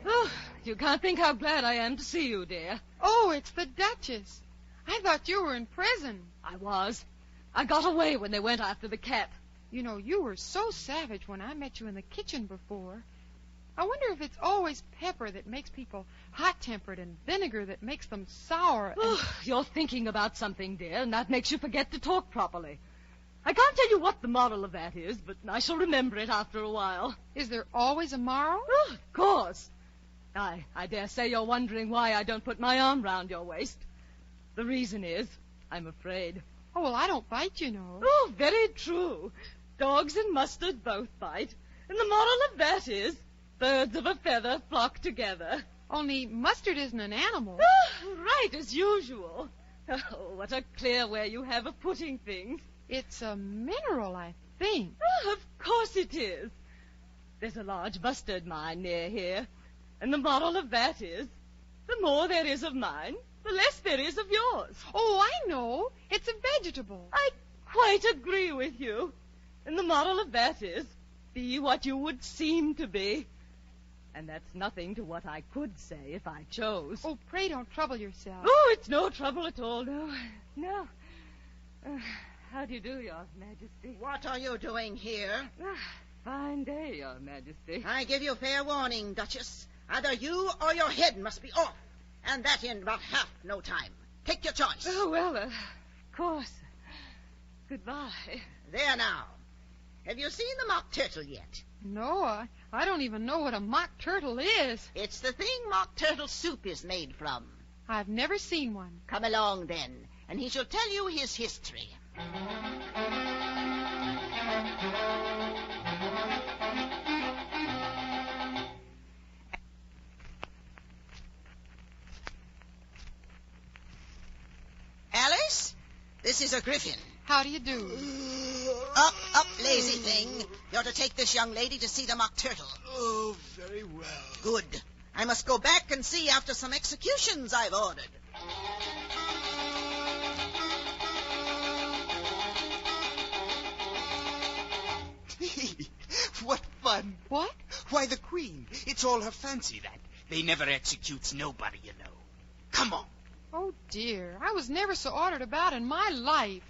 Oh, you can't think how glad I am to see you, dear. Oh, it's the Duchess. I thought you were in prison. I was. I got away when they went after the cat. You know, you were so savage when I met you in the kitchen before. I wonder if it's always pepper that makes people hot-tempered and vinegar that makes them sour. Oh, you're thinking about something, dear, and that makes you forget to talk properly. I can't tell you what the moral of that is, but I shall remember it after a while. Is there always a moral? Oh, of course. I dare say you're wondering why I don't put my arm round your waist. The reason is, I'm afraid. Oh, well, I don't bite, you know. Oh, very true. Dogs and mustard both bite. And the moral of that is, birds of a feather flock together. Only mustard isn't an animal. Oh, right, as usual. Oh, what a clear way you have of putting things. It's a mineral, I think. Oh, of course it is. There's a large mustard mine near here. And the moral of that is, the more there is of mine, the less there is of yours. Oh, I know. It's a vegetable. I quite agree with you. And the moral of that is, be what you would seem to be. And that's nothing to what I could say if I chose. Oh, pray don't trouble yourself. Oh, it's no trouble at all, no. How do you do, Your Majesty? What are you doing here? Fine day, Your Majesty. I give you fair warning, Duchess. Either you or your head must be off. And that in about half no time. Take your choice. Oh, well, of course. Goodbye. There now. Have you seen the mock turtle yet? No, I don't even know what a mock turtle is. It's the thing mock turtle soup is made from. I've never seen one. Come along, then, and he shall tell you his history. Alice, this is a griffin. How do you do? Up, lazy thing. You're to take this young lady to see the mock turtle. Oh, very well. Good. I must go back and see after some executions I've ordered. What fun. What? Why, the Queen. It's all her fancy, that. They never executes nobody, you know. Come on. Oh, dear. I was never so ordered about in my life.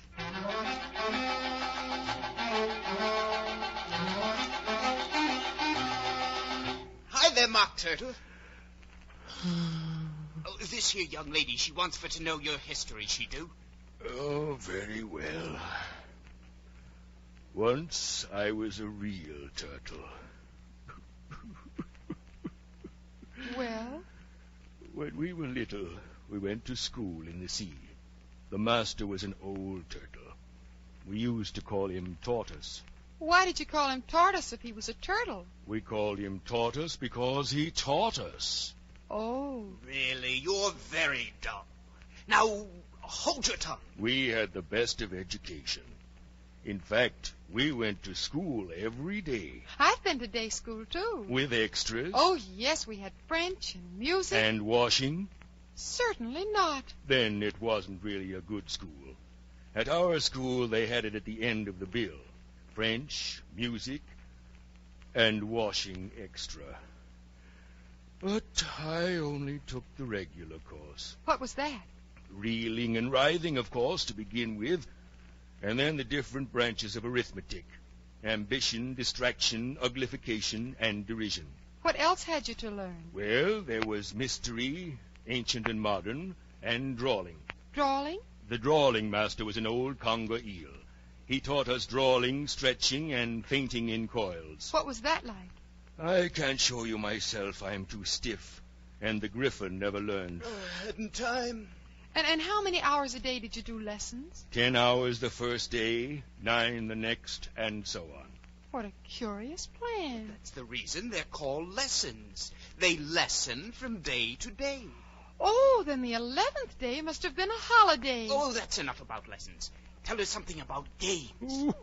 Hi there, Mock Turtle. This here young lady, she wants for to know your history, she do. Oh, very well. Once I was a real turtle. Well? When we were little, we went to school in the sea. The master was an old turtle. We used to call him Tortoise. Why did you call him Tortoise if he was a turtle? We called him Tortoise because he taught us. Oh. Really, you're very dull. Now, hold your tongue. We had the best of education. In fact, we went to school every day. I've been to day school, too. With extras. Oh, yes, we had French and music. And washing. Certainly not. Then it wasn't really a good school. At our school, they had it at the end of the bill. French, music, and washing extra. But I only took the regular course. What was that? Reeling and writhing, of course, to begin with. And then the different branches of arithmetic. Ambition, distraction, uglification, and derision. What else had you to learn? Well, there was mystery, ancient and modern, and drawling. Drawling? The drawling master was an old conger eel. He taught us drawling, stretching, and fainting in coils. What was that like? I can't show you myself. I am too stiff. And the griffin never learned. Hadn't time. And how many hours a day did you do lessons? 10 hours the first day, 9 the next, and so on. What a curious plan. That's the reason they're called lessons. They lesson from day to day. Oh, then the 11th day must have been a holiday. Oh, that's enough about lessons. Tell us something about games.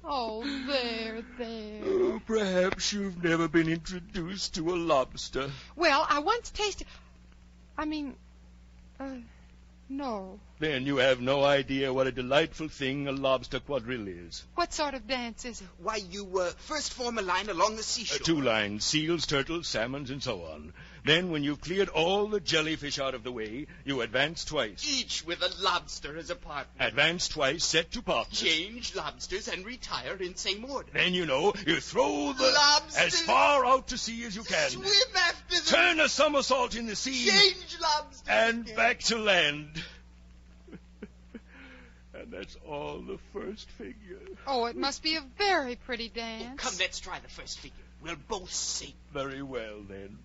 Oh, there. Oh, perhaps you've never been introduced to a lobster. Well, I once tasted... no. Then you have no idea what a delightful thing a lobster quadrille is. What sort of dance is it? Why, you first form a line along the seashore. 2 lines, seals, turtles, salmons, and so on. Then, when you've cleared all the jellyfish out of the way, you advance twice. Each with a lobster as a partner. Advance twice, set to partners. Change lobsters and retire in same order. Then, you throw the lobsters as far out to sea as you can. Swim after them. Turn a somersault in the sea. Change lobsters and again. back to land. And that's all the first figure. Oh, it must be a very pretty dance. Oh, come, let's try the first figure. We'll both sing. Very well, then.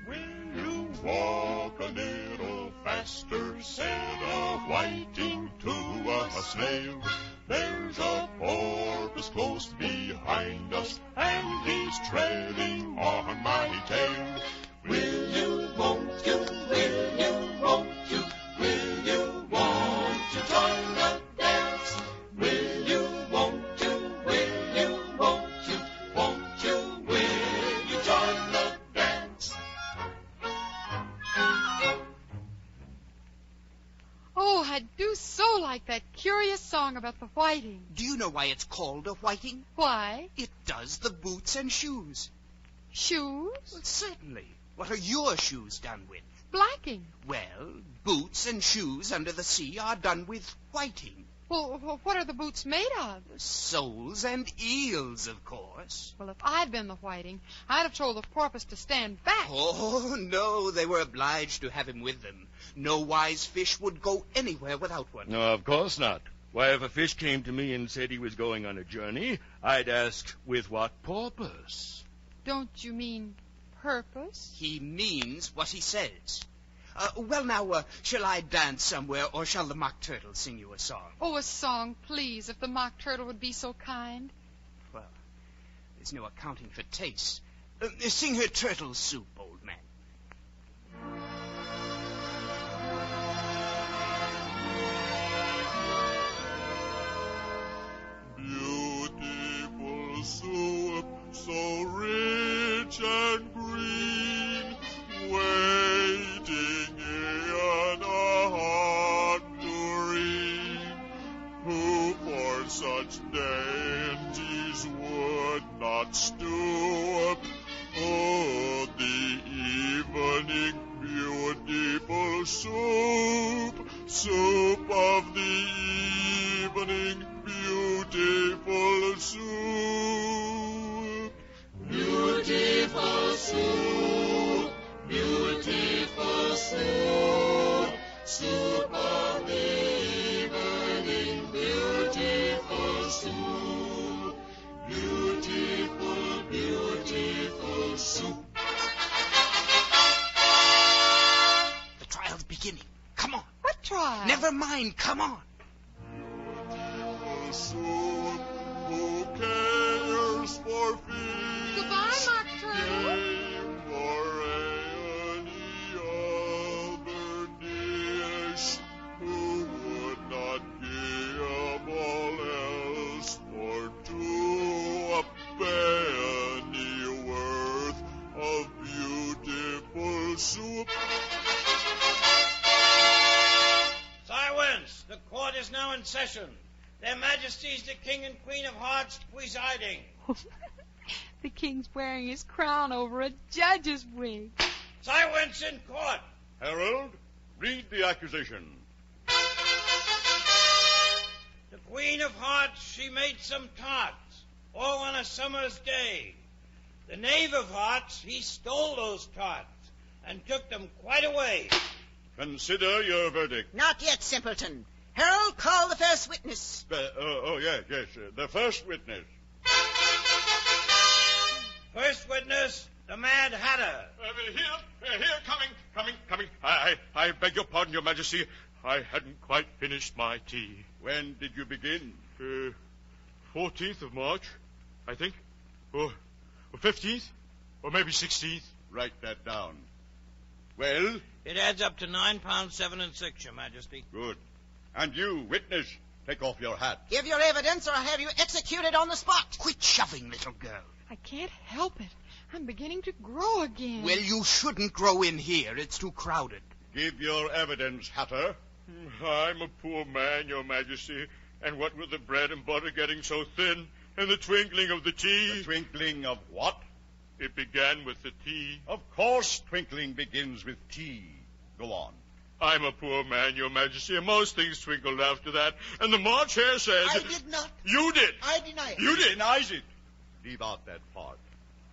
Will you walk a little faster? Said a whiting to a snail. There's a porpoise close behind us, and he's treading on my tail. Will you, won't you, will you, won't you, will you, want to join the dance? Will you, won't you, will you, won't you, will you join the dance? Oh, I do so like that curious song about the whiting. Do you know why it's called a whiting? Why? It does the boots and shoes. Shoes? Well, certainly. What are your shoes done with? Blacking. Well, boots and shoes under the sea are done with whiting. Well, what are the boots made of? Soles and eels, of course. Well, if I'd been the whiting, I'd have told the porpoise to stand back. Oh, no, they were obliged to have him with them. No wise fish would go anywhere without one. No, of course not. Why, if a fish came to me and said he was going on a journey, I'd ask, with what purpose? Don't you mean purpose? He means what he says. Well, now, shall I dance somewhere, or shall the Mock Turtle sing you a song? Oh, a song, please, if the Mock Turtle would be so kind. Well, there's no accounting for taste. Sing her turtle soup, old man. Beautiful soup, so rich and green, waiting in a hot tureen. Who for such dainties would not stoop? Oh, the evening beautiful soup, soup of the evening beautiful soup. Beautiful soup, beautiful soup, soup of the evening beautiful soup, beautiful, beautiful soup. The trial's beginning. Come on. What trial? Never mind. Come on. Soup, who cares for fish? Goodbye, Mock Turtle. Game for any other dish. Who would not give all else for two a pennyworth of beautiful soup? Silence! The court is now in session. Their Majesties the King and Queen of Hearts presiding. The king's wearing his crown over a judge's wig. Silence in court! Herald, read the accusation. The Queen of Hearts, she made some tarts, all on a summer's day. The Knave of Hearts, he stole those tarts and took them quite away. Consider your verdict. Not yet, simpleton. Herald, call the first witness. Yes. The first witness. First witness, the Mad Hatter. Coming. I beg your pardon, Your Majesty. I hadn't quite finished my tea. When did you begin? 14th of March, I think. Or 15th, or maybe 16th. Write that down. Well? It adds up to £9, 7 and 6, Your Majesty. Good. And you, witness, take off your hat. Give your evidence or I'll have you executed on the spot. Quit shoving, little girl. I can't help it. I'm beginning to grow again. Well, you shouldn't grow in here. It's too crowded. Give your evidence, Hatter. I'm a poor man, Your Majesty, and what with the bread and butter getting so thin, and the twinkling of the tea. The twinkling of what? It began with the tea. Of course twinkling begins with tea. Go on. I'm a poor man, Your Majesty, and most things twinkled after that. And the March Hare said... I did not. You did. I deny it. You did. Denies it. Leave out that part.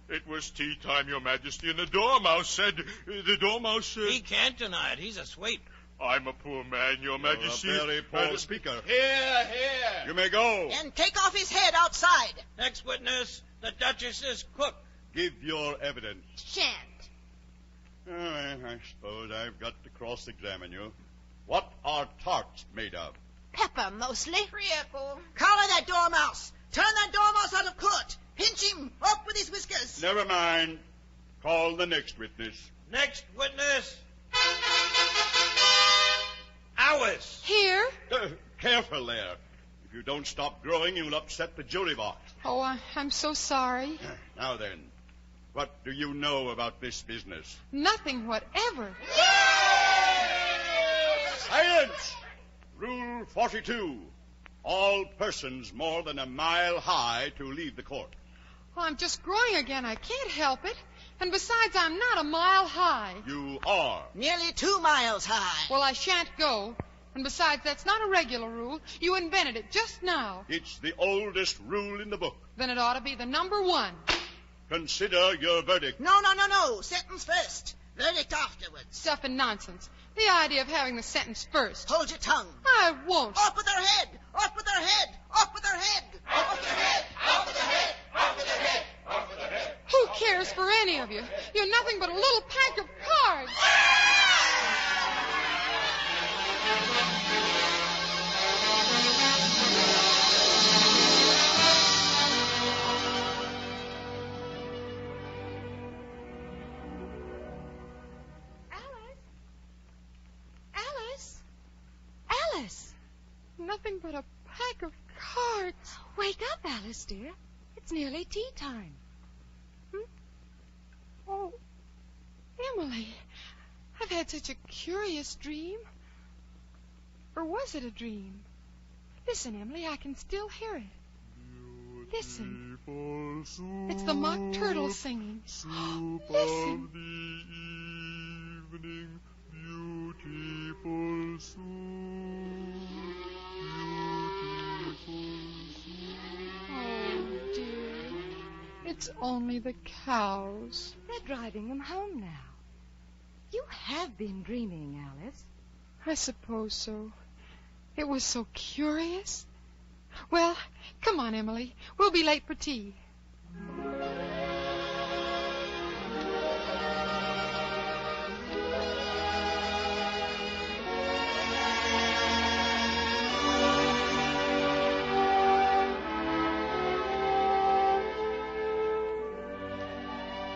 It was tea time, Your Majesty, and the Dormouse said... He can't deny it. He's asleep. I'm a poor man, Your Majesty. You're a very poor speaker. Here. You may go. And take off his head outside. Next witness, the Duchess's cook. Give your evidence. Shan't. I suppose I've got to cross-examine you. What are tarts made of? Pepper, mostly. Treacle. Collar that Dormouse. Turn that Dormouse out of court. Pinch him up with his whiskers. Never mind. Call the next witness. Next witness. Alice. Here? Careful there. If you don't stop growing, you'll upset the jury box. Oh, I'm so sorry. Now then, what do you know about this business? Nothing whatever. Silence! Rule 42. All persons more than a mile high to leave the court. Well, I'm just growing again. I can't help it. And besides, I'm not a mile high. You are. Nearly 2 miles high. Well, I shan't go. And besides, that's not a regular rule. You invented it just now. It's the oldest rule in the book. Then it ought to be the number 1. Consider your verdict. No. Sentence first. Verdict afterwards. Stuff and nonsense. The idea of having the sentence first. Hold your tongue. I won't. Off with her head. Off with her head. Off with her head. Off with her head. Off with her head. Off with her head. Off with her head. Who cares for any of you? You're nothing but a little pack of cards. Alice! Nothing but a pack of cards. Wake up, Alice, dear. It's nearly tea time. Oh, Emily, I've had such a curious dream. Or was it a dream? Listen, Emily, I can still hear it. Listen. It's the mock turtle singing. Listen. Beautiful soup, Oh, dear. It's only the cows. They're driving them home now. You have been dreaming, Alice. I suppose so. It was so curious. Well, come on, Emily. We'll be late for tea.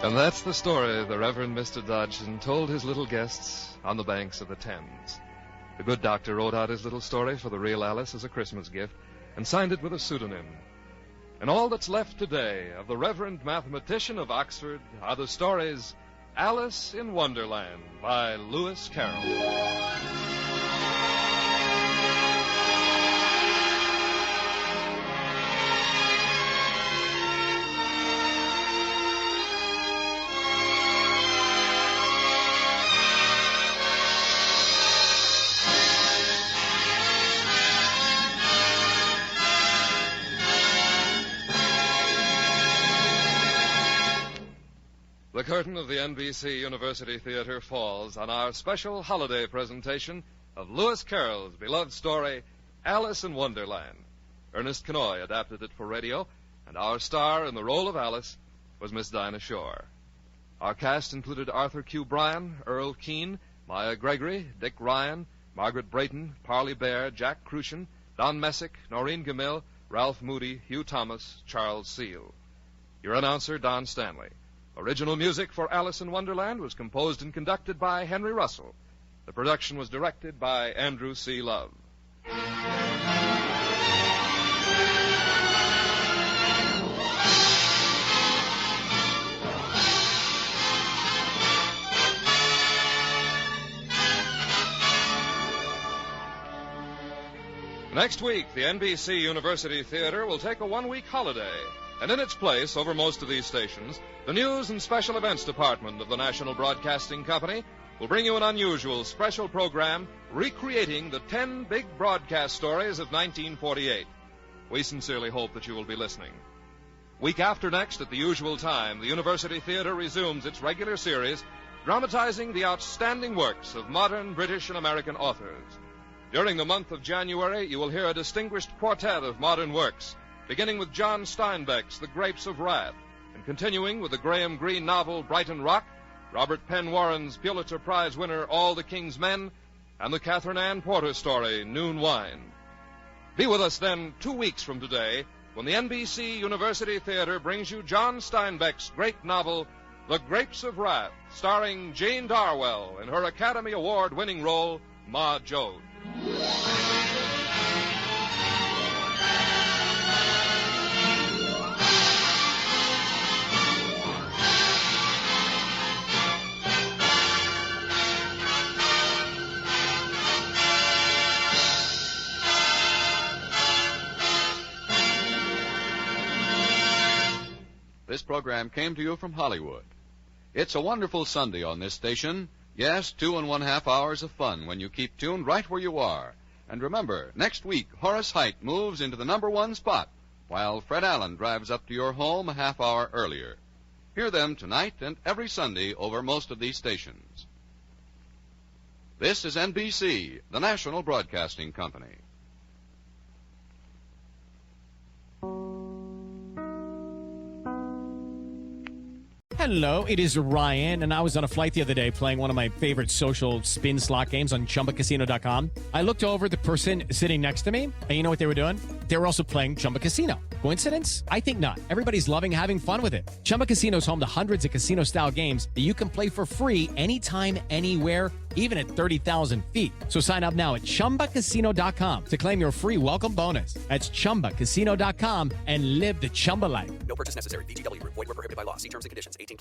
And that's the story the Reverend Mr. Dodgson told his little guests on the banks of the Thames. The good doctor wrote out his little story for the real Alice as a Christmas gift and signed it with a pseudonym. And all that's left today of the Reverend Mathematician of Oxford are the stories Alice in Wonderland by Lewis Carroll. The curtain of the NBC University Theatre falls on our special holiday presentation of Lewis Carroll's beloved story, Alice in Wonderland. Ernest Kenoy adapted it for radio, and our star in the role of Alice was Miss Dinah Shore. Our cast included Arthur Q. Bryan, Earl Keane, Maya Gregory, Dick Ryan, Margaret Brayton, Parley Bear, Jack Crucian, Don Messick, Noreen Gamil, Ralph Moody, Hugh Thomas, Charles Seal. Your announcer, Don Stanley. Original music for Alice in Wonderland was composed and conducted by Henry Russell. The production was directed by Andrew C. Love. Next week, the NBC University Theatre will take a one-week holiday. And in its place, over most of these stations, the News and Special Events Department of the National Broadcasting Company will bring you an unusual special program recreating the 10 big broadcast stories of 1948. We sincerely hope that you will be listening. Week after next, at the usual time, the University Theatre resumes its regular series, dramatizing the outstanding works of modern British and American authors. During the month of January, you will hear a distinguished quartet of modern works, beginning with John Steinbeck's The Grapes of Wrath, and continuing with the Graham Greene novel Brighton Rock, Robert Penn Warren's Pulitzer Prize winner All the King's Men, and the Catherine Ann Porter story Noon Wine. Be with us then 2 weeks from today when the NBC University Theatre brings you John Steinbeck's great novel The Grapes of Wrath, starring Jane Darwell in her Academy Award-winning role, Ma Joad. This program came to you from Hollywood. It's a wonderful Sunday on this station. Yes, 2½ hours of fun when you keep tuned right where you are. And remember, next week, Horace Heidt moves into the #1 spot, while Fred Allen drives up to your home a half hour earlier. Hear them tonight and every Sunday over most of these stations. This is NBC, the National Broadcasting Company. Hello, it is Ryan, and I was on a flight the other day playing one of my favorite social spin slot games on ChumbaCasino.com. I looked over at the person sitting next to me, and you know what they were doing? They were also playing Chumba Casino. Coincidence? I think not. Everybody's loving having fun with it. Chumba Casino is home to hundreds of casino-style games that you can play for free anytime, anywhere, even at 30,000 feet. So sign up now at ChumbaCasino.com to claim your free welcome bonus. That's ChumbaCasino.com and live the Chumba life. No purchase necessary. VGW. Void where prohibited by law. See terms and conditions. 18+.